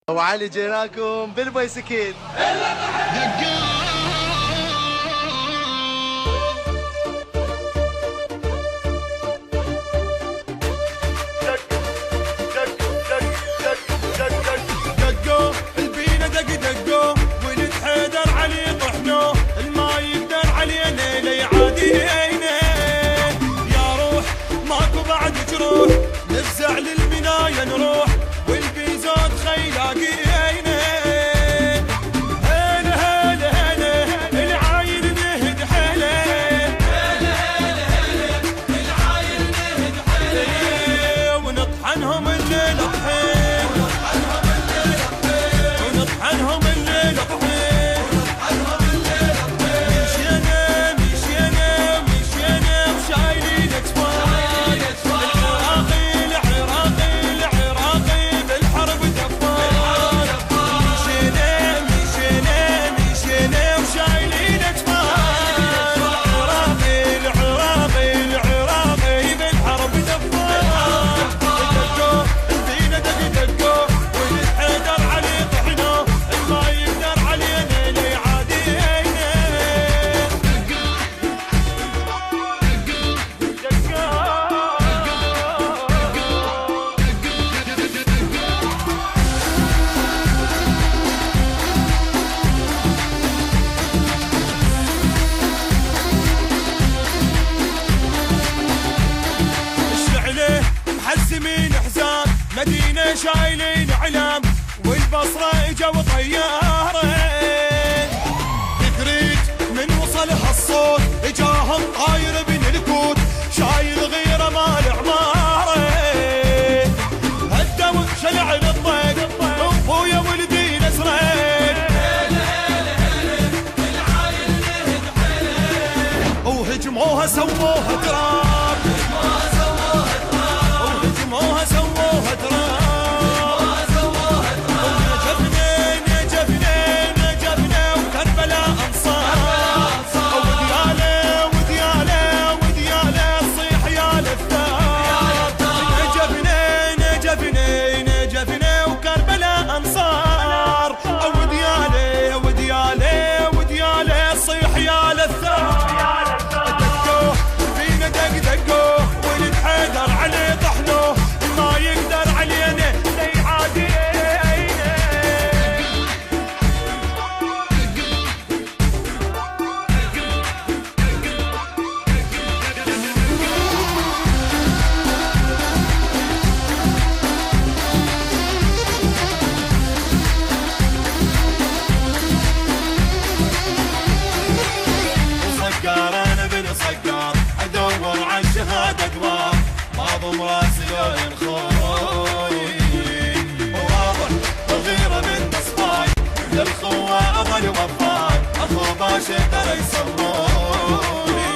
وعلي جيناكم بالبايسكل. دقوا البينا دقوا ولد حيدر علي طحنو الما يقدر علينا لي عادينا يا روح ماكو بعد جروح نفزع للبناية نروح والبيزات خيلاقينا هلا هلا هلا العايل نهد حلا هلا هلا هلا العايل نهد حلا ونطحنهم الليل طحين ونطحنهم الليل طحين مشينا مشينا مشينا وشايلين اكفان العراقي بالحرب دفان مشينا مشينا مشينا وشايلين اكفان العراقي بالحرب دفان دقوا الدين دقوا ولد حيدر علي طحنو ما يقدر علينا لي عادينا الشعله محزمين حزام مدينة شايلين علام والبصرة اجوا طيارين تدريج من وصلها الصوت اجاهم طاير بن الكوت شايل غيره مال عماره هدوا شلع للطيق ابويا ولدي نسرين وهجموها سووها تراب وهجموها سووها تراب نجفنا وكربلاء انصار ودياله صيح يا لفتار نجفنا وكربلاء انصار ودياله صيح يا لفتار دقوا فينا دقوا ولد حيدر علي طحنو ما يقدر علينا لي عادينا وصقار انا بن صقار ادور عن شهاده دوار بعضهم راسي لين خوي وواضح وغيره من نصفاي للخوه اظل وفاي اخو باشا ترى يسموني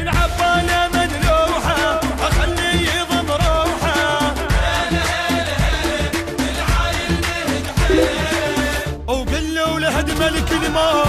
العباله مدلوحه اخليه يضم روحه العايل نهد حيل وقل له لهد ملك الموت